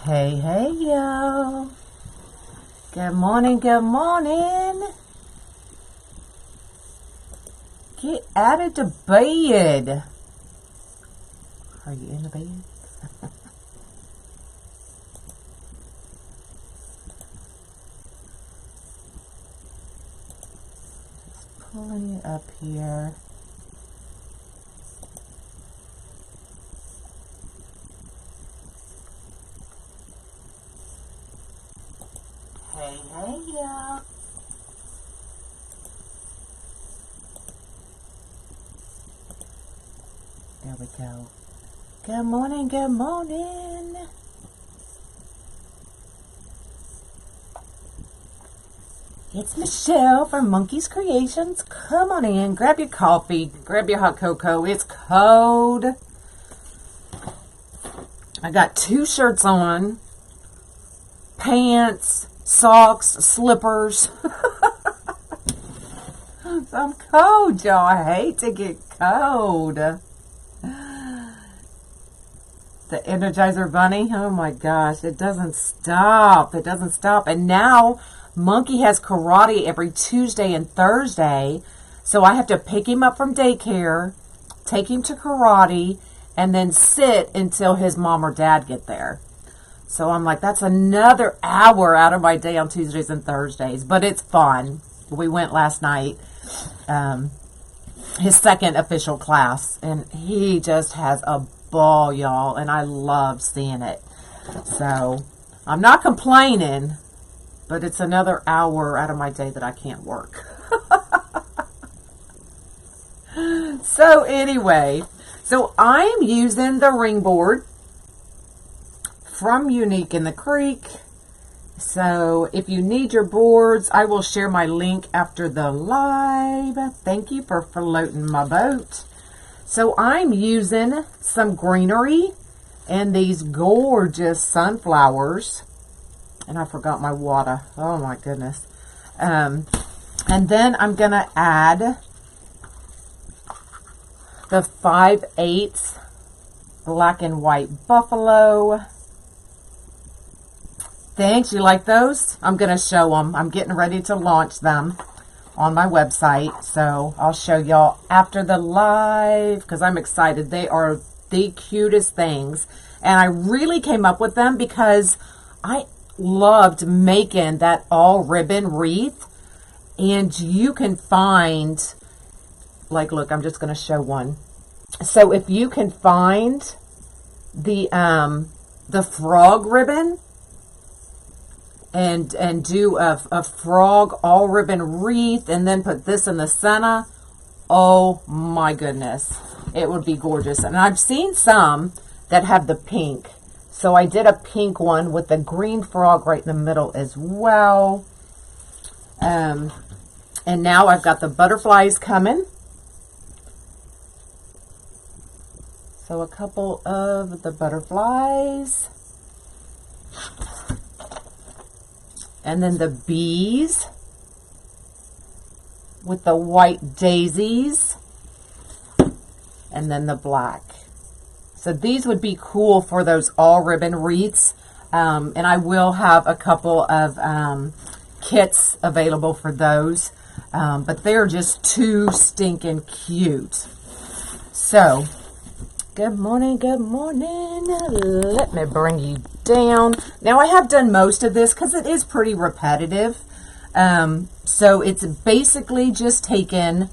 Hey, hey, yo. Good morning, good morning. Get out of the bed. Are you in the bed? Just pulling you up here. Hey, hey, y'all. There we go. Good morning, good morning. It's Michelle from Monkey's Creations. Come on in, grab your coffee, grab your hot cocoa. It's cold. I got 2 shirts on, pants, socks, slippers. I'm cold, y'all. I hate to get cold. The Energizer Bunny, oh my gosh, it doesn't stop. It doesn't stop. And now Monkey has karate every Tuesday and Thursday, so I have to pick him up from daycare, take him to karate, and then sit until his mom or dad get there. So I'm like, that's another hour out of my day on Tuesdays and Thursdays, but it's fun. We went last night, his second official class, and he just has a ball, y'all, and I love seeing it. So I'm not complaining, but it's another hour out of my day that I can't work. So anyway, so I'm using the ring board from Unique in the Creek. So if you need your boards, I will share my link after the live. Thank you for floating my boat. So I'm using some Greenery and these gorgeous sunflowers. And I forgot my water. Oh my goodness. And then I'm going to add the 5/8 black and white buffalo. Thanks. You like those? I'm going to show them. I'm getting ready to launch them on my website. So I'll show y'all after the live because I'm excited. They are the cutest things. And I really came up with them because I loved making that all ribbon wreath. And you can find, like, look, I'm just going to show one. So if you can find the frog ribbon, and do a frog all ribbon wreath and then put this in the center, oh my goodness, it would be gorgeous. And I've seen some that have the pink, so I did a pink one with the green frog right in the middle as well. And now I've got the butterflies coming, so a couple of the butterflies. And then the bees with the white daisies. And then the black. So these would be cool for those all ribbon wreaths. And I will have a couple of kits available for those. But they're just too stinking cute. So, good morning, good morning. Let me bring you down. Now I have done most of this because it is pretty repetitive. So it's basically just taken,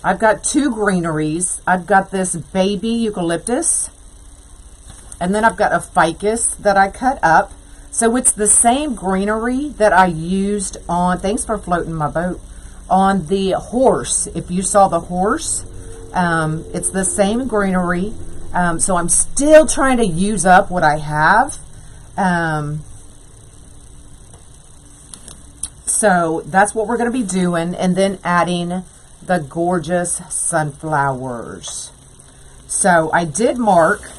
I've got 2 greeneries. I've got this baby eucalyptus. And then I've got a ficus that I cut up. So it's the same greenery that I used on, thanks for floating my boat, on the horse. If you saw the horse, it's the same greenery. So I'm still trying to use up what I have. So that's what we're going to be doing. And then adding the gorgeous sunflowers. So I did mark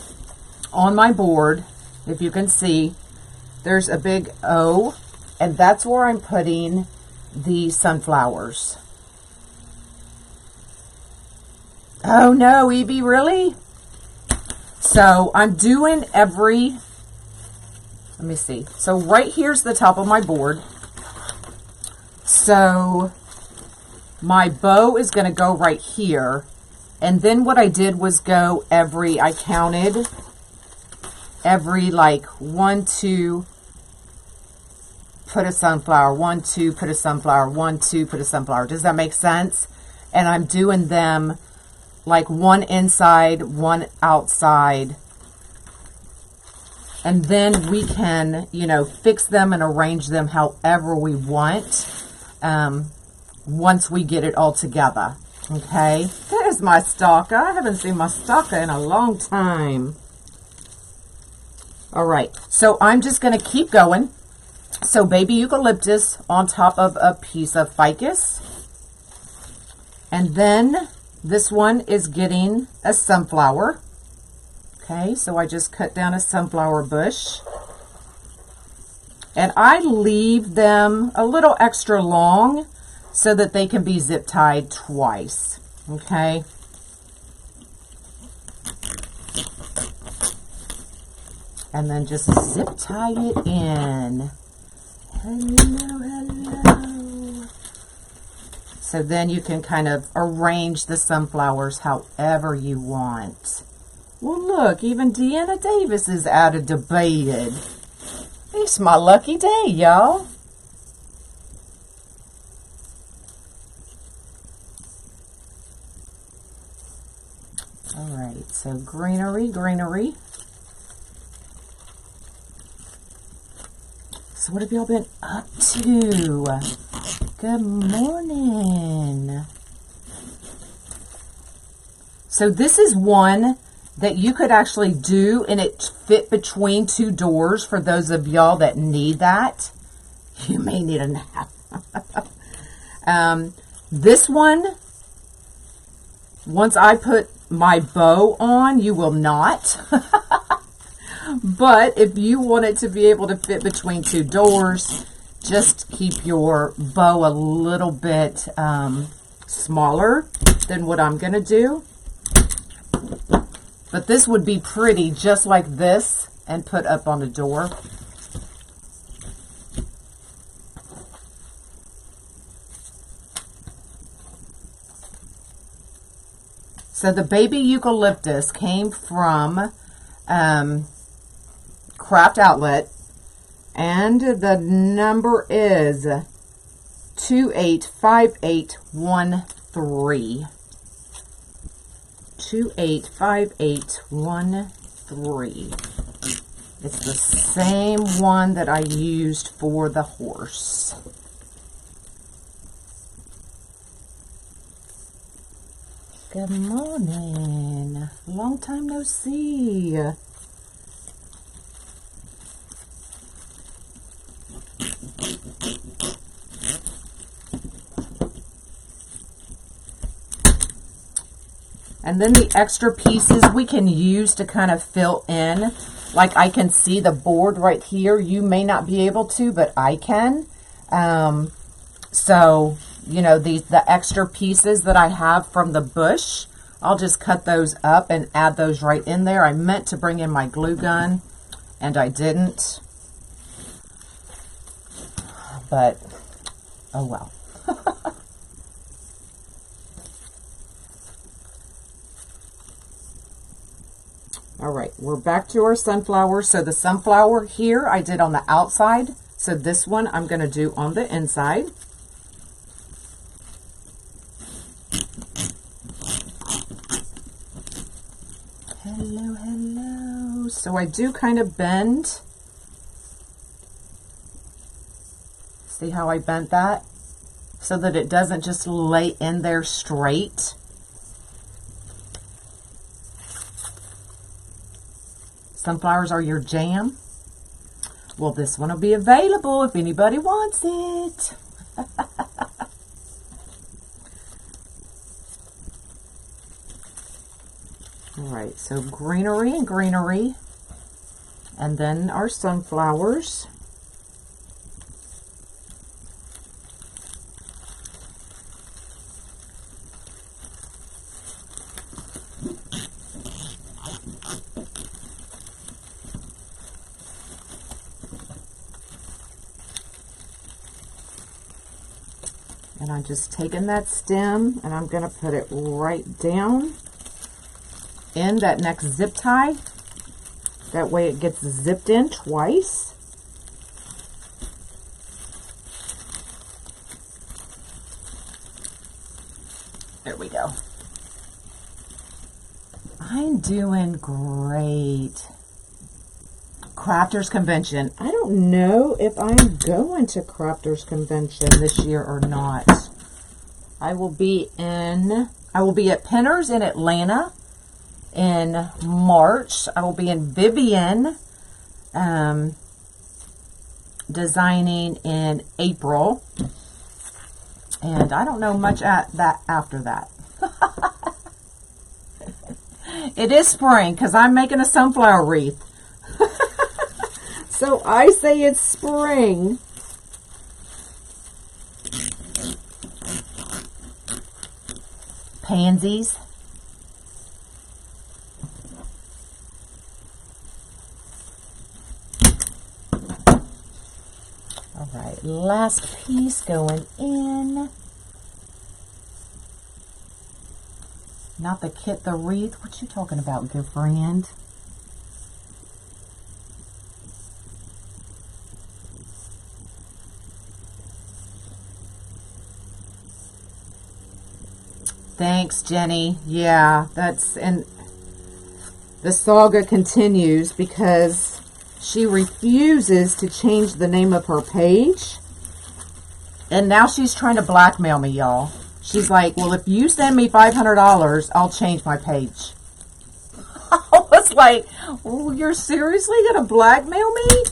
on my board, if you can see, there's a big O. And that's where I'm putting the sunflowers. Oh no, Evie, really? So I'm doing every let me see. So right here's the top of my board. So my bow is going to go right here. And then what I did was go I counted every like 1, 2, put a sunflower, 1, 2, put a sunflower, 1, 2, put a sunflower. Does that make sense? And I'm doing them like one inside, one outside. And then we can, you know, fix them and arrange them however we want once we get it all together. Okay, there's my stalker. I haven't seen my stalker in a long time. All right, so I'm just going to keep going. So baby eucalyptus on top of a piece of ficus. And then this one is getting a sunflower. Okay, so I just cut down a sunflower bush. And I leave them a little extra long so that they can be zip tied twice. Okay. And then just zip tie it in. Hello, hello. So then you can kind of arrange the sunflowers however you want. Well, look, even Deanna Davis is added to bed. It's my lucky day, y'all. All right, so greenery, greenery. So what have y'all been up to? Good morning. So this is one that you could actually do, and it fit between 2 doors for those of y'all that need that. You may need a nap. This one, once I put my bow on, you will not. But if you want it to be able to fit between 2 doors, just keep your bow a little bit smaller than what I'm going to do. But this would be pretty just like this and put up on the door. So the baby eucalyptus came from Craft Outlet, and the number is 285813. 285813. It's the same one that I used for the horse. Good morning. Long time no see. And then the extra pieces we can use to kind of fill in. Like I can see the board right here. You may not be able to, but I can. So, you know, the extra pieces that I have from the bush, I'll just cut those up and add those right in there. I meant to bring in my glue gun, and I didn't. But, oh well. All right, we're back to our sunflower. So the sunflower here I did on the outside. So this one I'm going to do on the inside. Hello, hello. So I do kind of bend. See how I bent that? So that it doesn't just lay in there straight. Sunflowers are your jam. Well, this one will be available if anybody wants it. All right, so greenery and greenery, and then our sunflowers. And I'm just taking that stem and I'm going to put it right down in that next zip tie. That way it gets zipped in twice. There we go. I'm doing great. Crafters Convention. I don't know if I'm going to Crafters Convention this year or not. I will be at Pinners in Atlanta in March. I will be in Vivian designing in April. And I don't know much at that after that. It is spring because I'm making a sunflower wreath. So I say it's spring. Pansies. All right, last piece going in. Not the kit, the wreath. What you talking about, good friend? Thanks, Jenny. Yeah, and the saga continues because she refuses to change the name of her page. And now she's trying to blackmail me, y'all. She's like, well, if you send me $500, I'll change my page. I was like, oh, you're seriously going to blackmail me?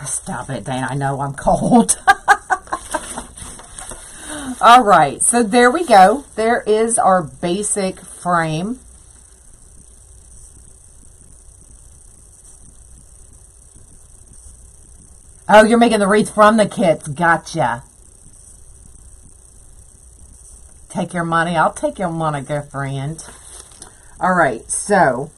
Stop it, Dana. I know I'm cold. All right, so there we go. There is our basic frame. Oh, you're making the wreath from the kits. Gotcha. Take your money. I'll take your money, good friend. All right, so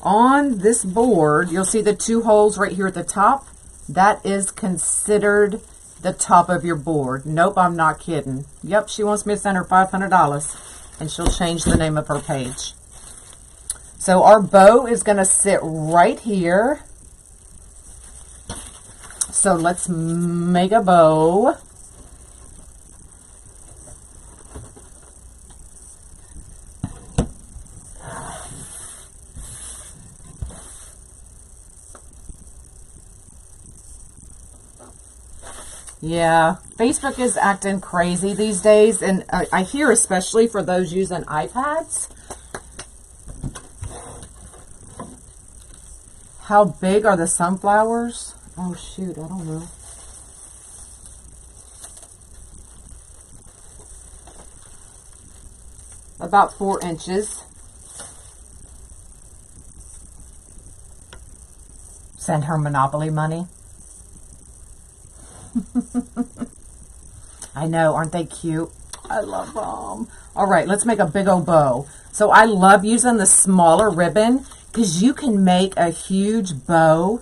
on this board, you'll see the 2 holes right here at the top. That is considered the top of your board. Nope, I'm not kidding. Yep, she wants me to send her $500 and she'll change the name of her page. So our bow is going to sit right here. So let's make a bow. Yeah, Facebook is acting crazy these days, and I hear especially for those using iPads. How big are the sunflowers? Oh, shoot, I don't know. About 4 inches. Send her Monopoly money. I know, aren't they cute? I love them. All right, let's make a big old bow. So I love using the smaller ribbon because you can make a huge bow.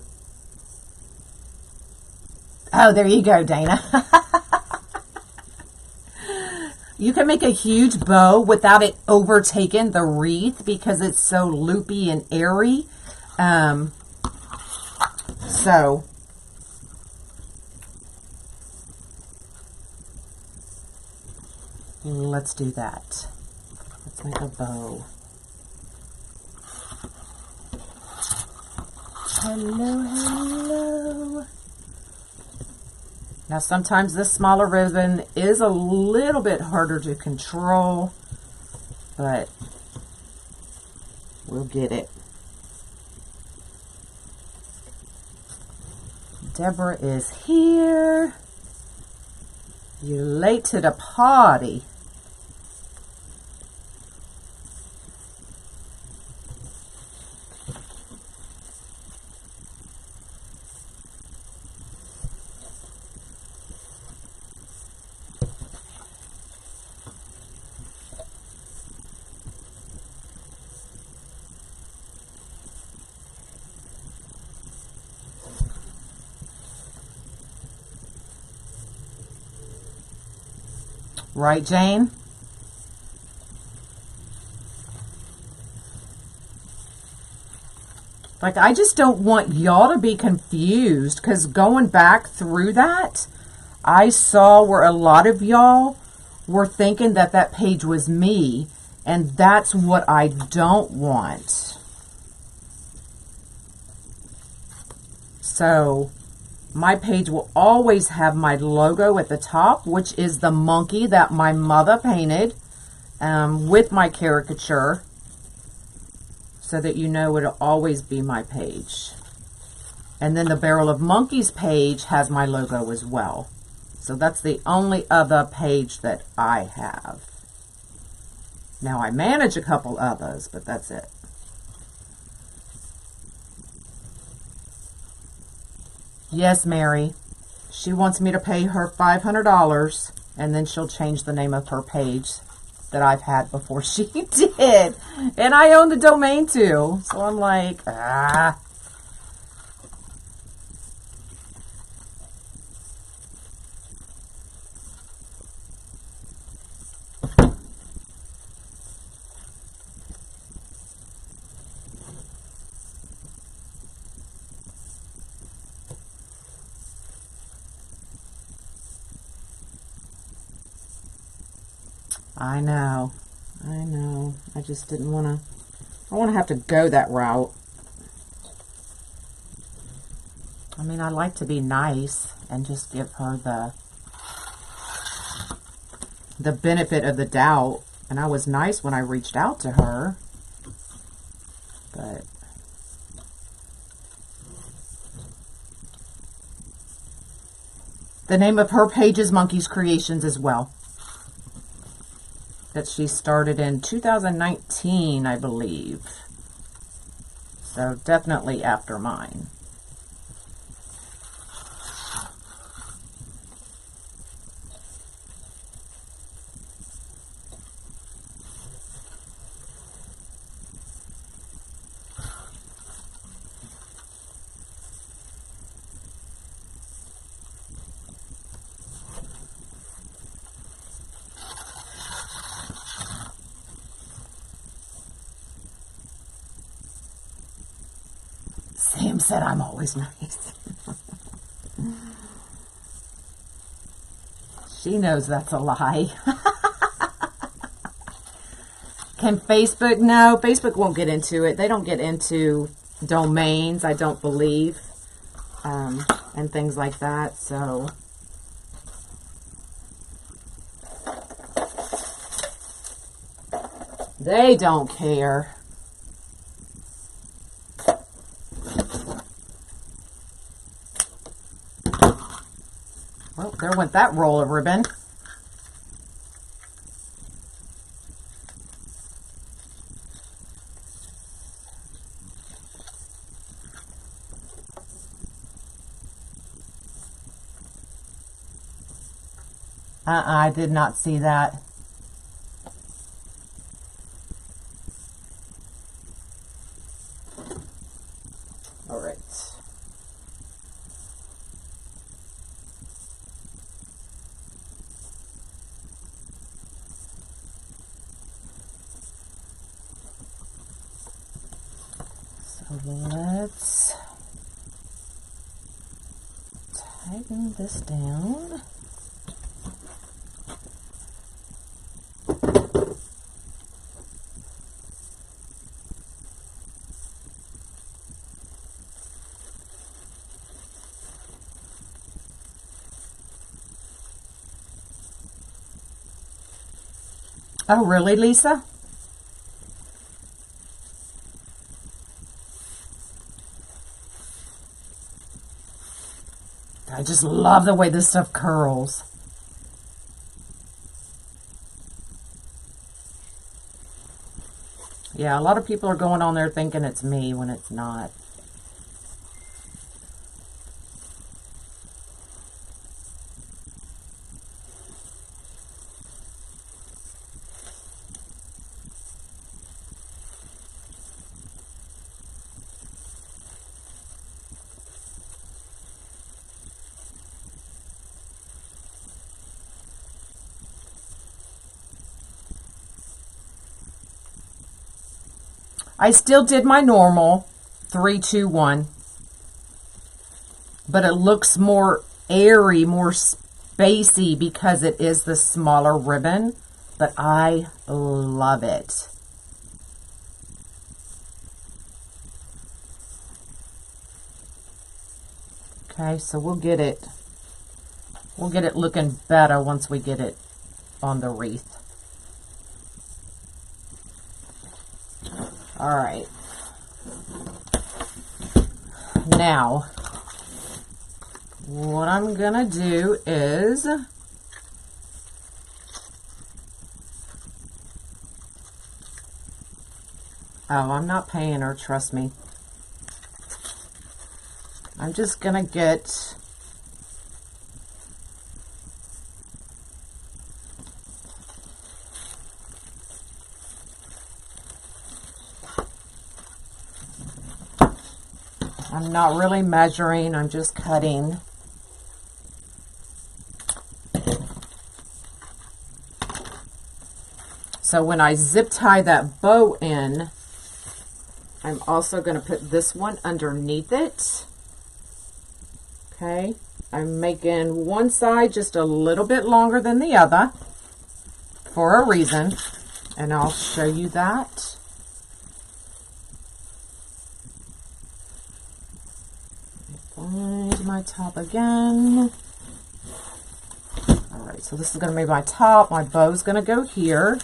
Oh, there you go, Dana. You can make a huge bow without it overtaking the wreath because it's so loopy and airy. So let's do that. Let's make a bow. Hello, hello. Now sometimes this smaller ribbon is a little bit harder to control, but we'll get it. Deborah is here. You're late to the party. Right, Jane? Like, I just don't want y'all to be confused, because going back through that, I saw where a lot of y'all were thinking that that page was me, and that's what I don't want. So, my page will always have my logo at the top, which is the monkey that my mother painted with my caricature, so that you know it'll always be my page. And then the Barrel of Monkeys page has my logo as well. So that's the only other page that I have. Now I manage a couple others, but that's it. Yes, Mary. She wants me to pay her $500, and then she'll change the name of her page that I've had before she did. And I own the domain too. So I'm like, ah. I know. I know. I just didn't want to. I want to have to go that route. I mean, I like to be nice and just give her the benefit of the doubt. And I was nice when I reached out to her. But the name of her page is Monkey's Creations as well. That she started in 2019, I believe. So definitely after mine. Sam said I'm always nice. She knows that's a lie. Can Facebook? No, Facebook won't get into it. They don't get into domains, I don't believe, and things like that. So they don't care. Well, there went that roll of ribbon. I did not see that. All right. Let's tighten this down. Oh, really, Lisa? I just love the way this stuff curls. Yeah, a lot of people are going on there thinking it's me when it's not. I still did my normal 3, 2, 1, but it looks more airy, more spacey because it is the smaller ribbon, but I love it. Okay, so we'll get it looking better once we get it on the wreath. All right. Now, what I'm gonna do is I'm not paying her, trust me. I'm just gonna get I'm not really measuring, I'm just cutting. So when I zip tie that bow in, I'm also going to put this one underneath it. Okay, I'm making one side just a little bit longer than the other for a reason, and I'll show you that. Find my top again. All right, so this is going to be my top. My bow's going to go here.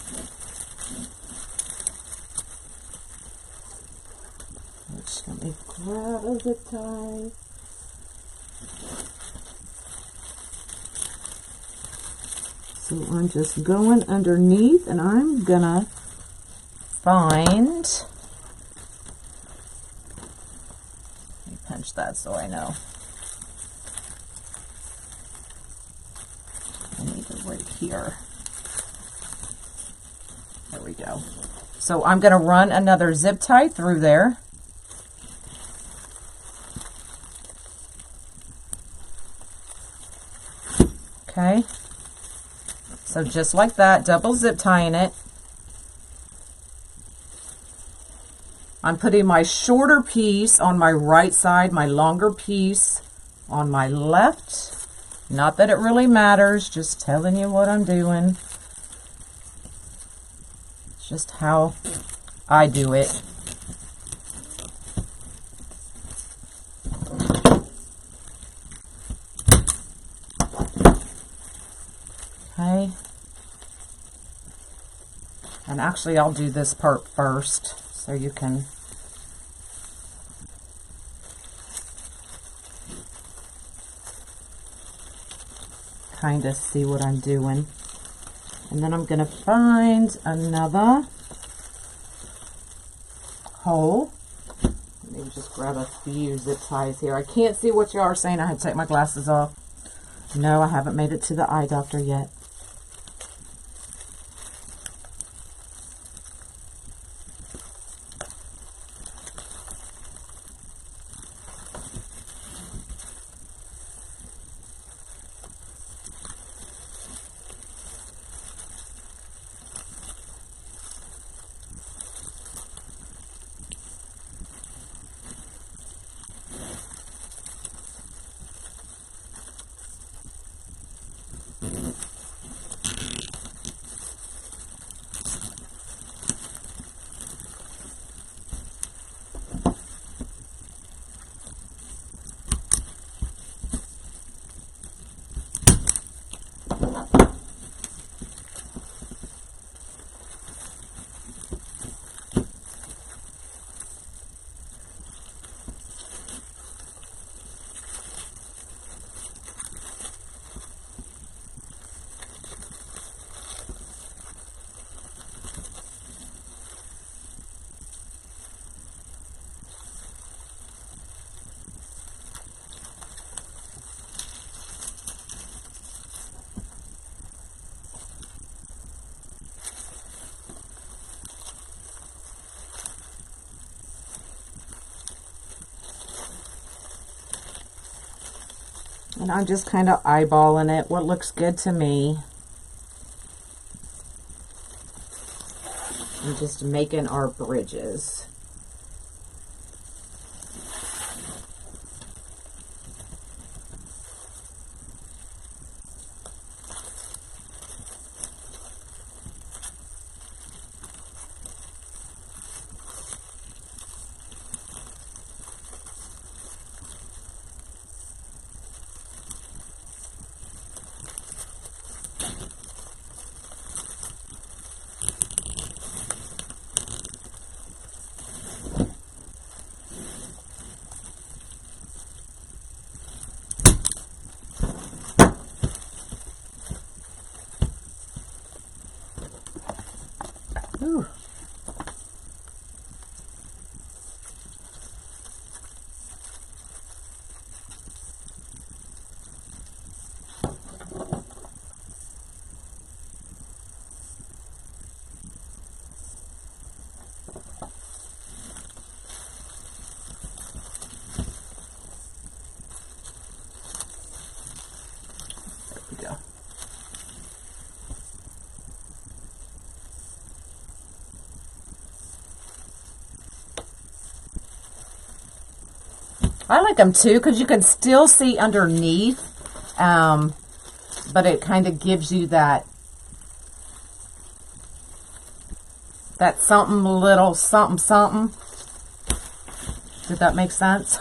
Let me grab a zip tie. So I'm just going underneath, and I'm gonna find, let me pinch that so I know. I need it right here. There we go. So I'm gonna run another zip tie through there. Okay, so just like that, double zip tying it. I'm putting my shorter piece on my right side, my longer piece on my left. Not that it really matters, just telling you what I'm doing. It's just how I do it. Okay, and actually I'll do this part first so you can kind of see what I'm doing. And then I'm going to find another hole. Let me just grab a few zip ties here. I can't see what you are saying. I had to take my glasses off. No, I haven't made it to the eye doctor yet. And I'm just kind of eyeballing it, what looks good to me. I'm just making our bridges. I like them too because you can still see underneath, but it kind of gives you that something little something something. Did that make sense?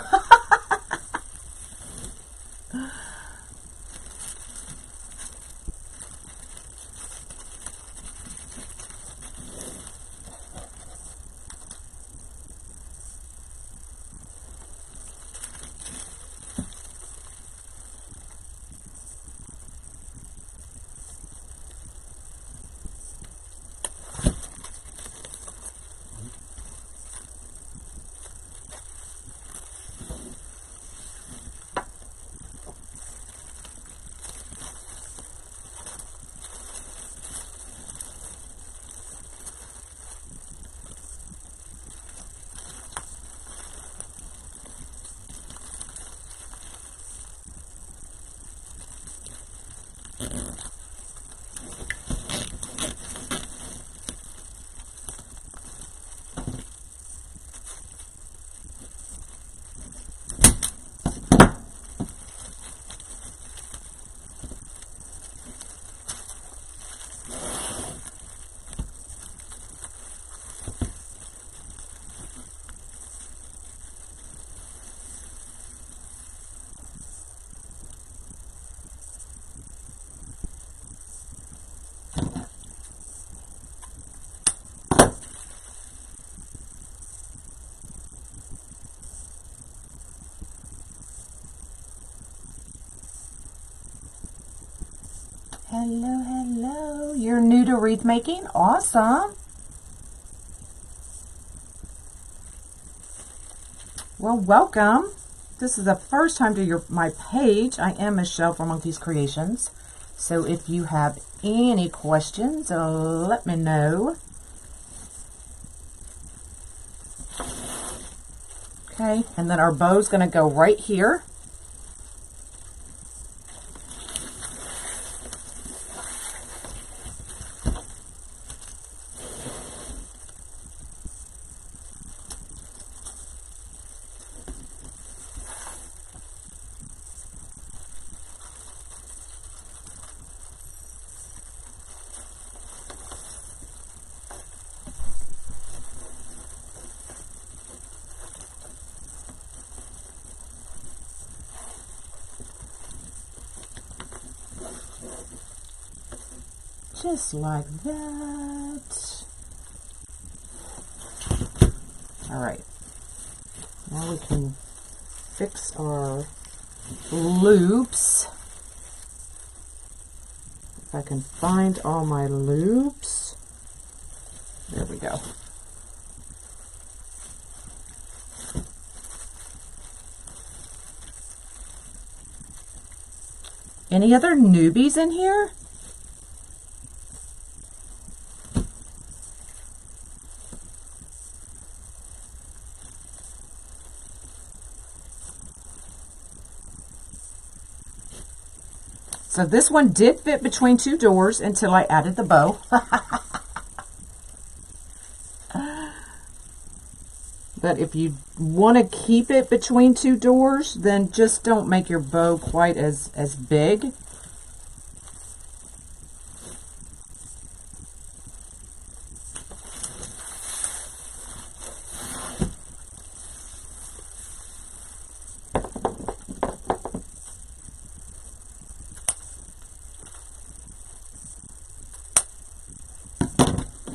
Hello, hello. You're new to wreath making? Awesome. Well, welcome. This is the first time to my page. I am Michelle from Monkey's Creations. So if you have any questions, let me know. Okay, and then our bow's going to go right here. Just like that. All right. Now we can fix our loops. If I can find all my loops. There we go. Any other newbies in here? So this one did fit between two doors until I added the bow. But if you want to keep it between two doors, then just don't make your bow quite as big.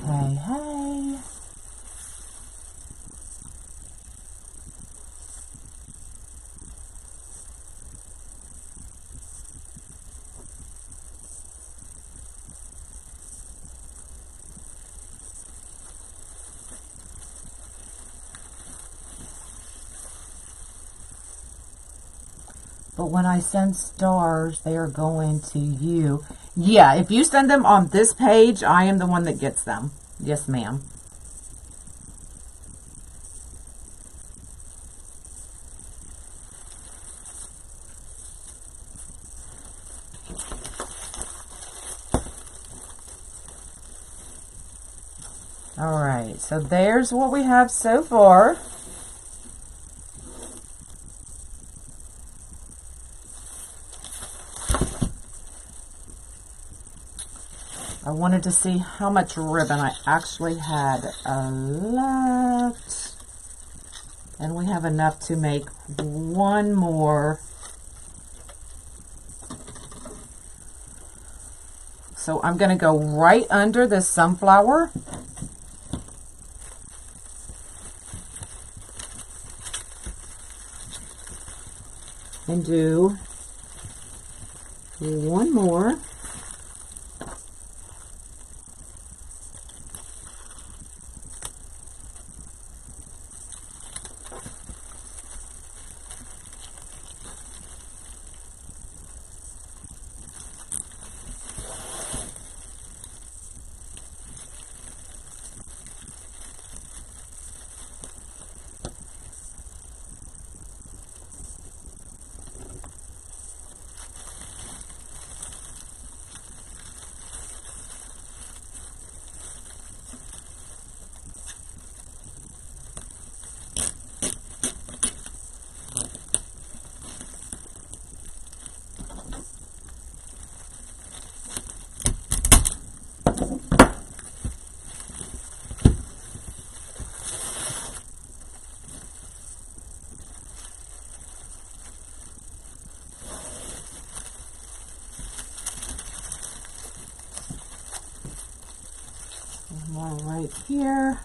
Hey, hey. But when I send stars, they are going to you. Yeah, if you send them on this page, I am the one that gets them. Yes, ma'am. All right, so there's what we have so far. I wanted to see how much ribbon I actually had left. And we have enough to make one more. So I'm going to go right under this sunflower. And do one more. More right here.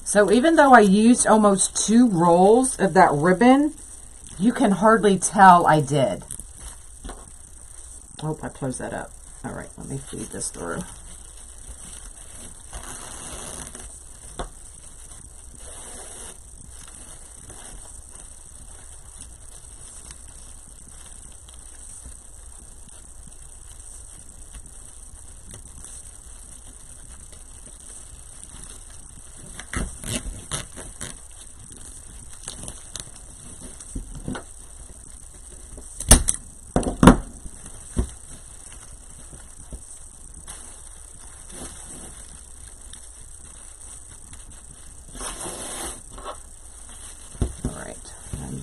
So even though I used almost 2 rolls of that ribbon, you can hardly tell I did. Oh, I closed that up. All right, let me feed this through.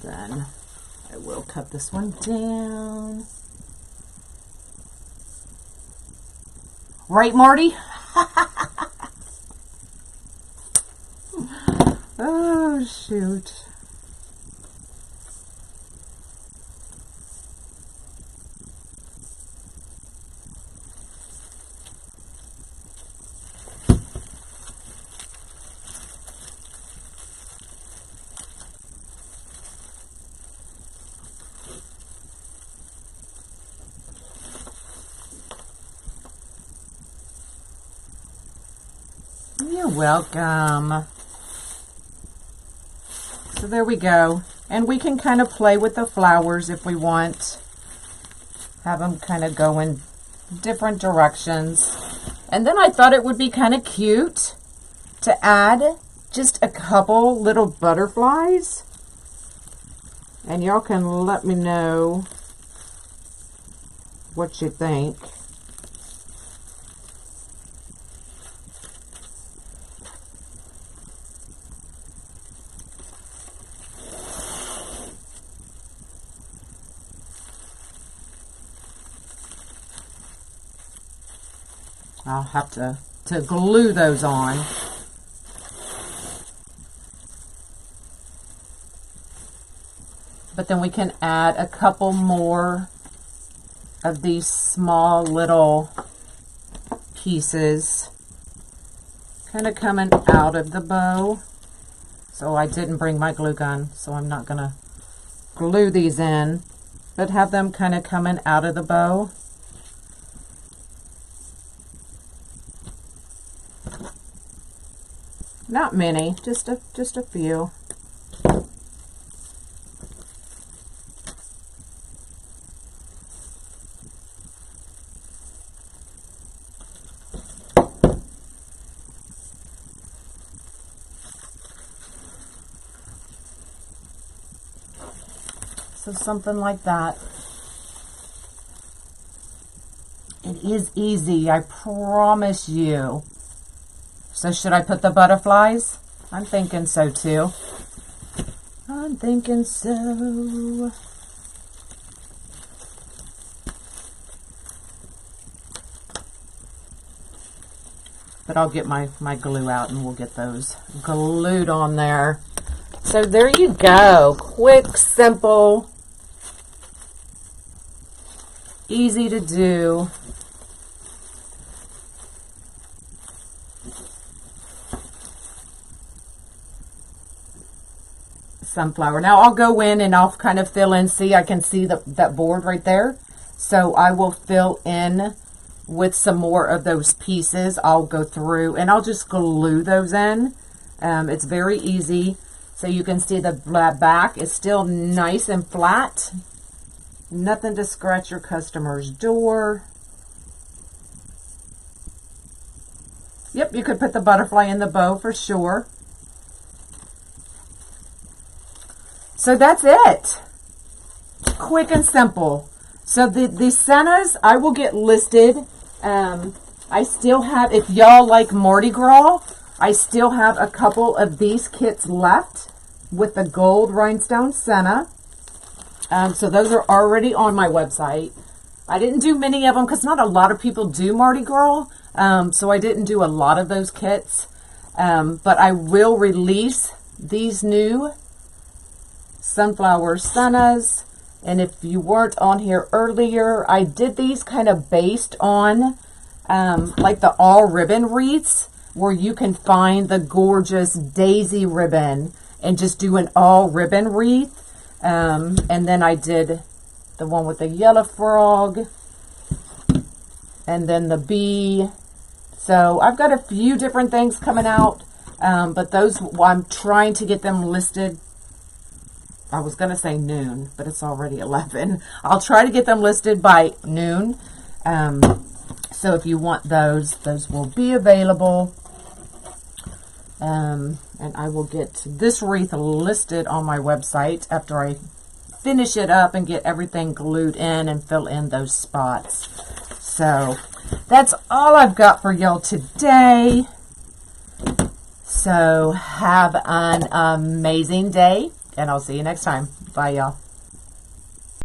Then I will cut this one down. Right, Marty? Oh, shoot. You're welcome. So there we go. And we can kind of play with the flowers if we want. Have them kind of go in different directions. And then I thought it would be kind of cute to add just a couple little butterflies. And y'all can let me know what you think. I'll have to glue those on. But then we can add a couple more of these small little pieces kind of coming out of the bow. So I didn't bring my glue gun, so I'm not going to glue these in, but have them kind of coming out of the bow. Not many, just a few. So something like that. It is easy, I promise you. So should I put the butterflies? I'm thinking so too. I'm thinking so. But I'll get my glue out and we'll get those glued on there. So there you go. Quick, simple, easy to do. Sunflower. Now I'll go in and I'll kind of fill in. See, I can see that board right there. So I will fill in with some more of those pieces. I'll go through and I'll just glue those in. It's very easy. So you can see the back is still nice and flat. Nothing to scratch your customer's door. Yep, you could put the butterfly in the bow for sure. So that's it. Quick and simple. So the sennas I will get listed. I still have, if y'all like Mardi Gras, I still have a couple of these kits left with the gold rhinestone senna. So those are already on my website. I didn't do many of them because not a lot of people do Mardi Gras. So I didn't do a lot of those kits. But I will release these new sunflower sennas. And if you weren't on here earlier, I did these kind of based on like the all ribbon wreaths, where you can find the gorgeous daisy ribbon and just do an all ribbon wreath. And then I did the one with the yellow frog and then the bee. So I've got a few different things coming out, but those, I'm trying to get them listed. I was going to say noon, but it's already 11. I'll try to get them listed by noon. So if you want those will be available. And I will get this wreath listed on my website after I finish it up and get everything glued in and fill in those spots. So that's all I've got for y'all today. So have an amazing day, and I'll see you next time. Bye, y'all.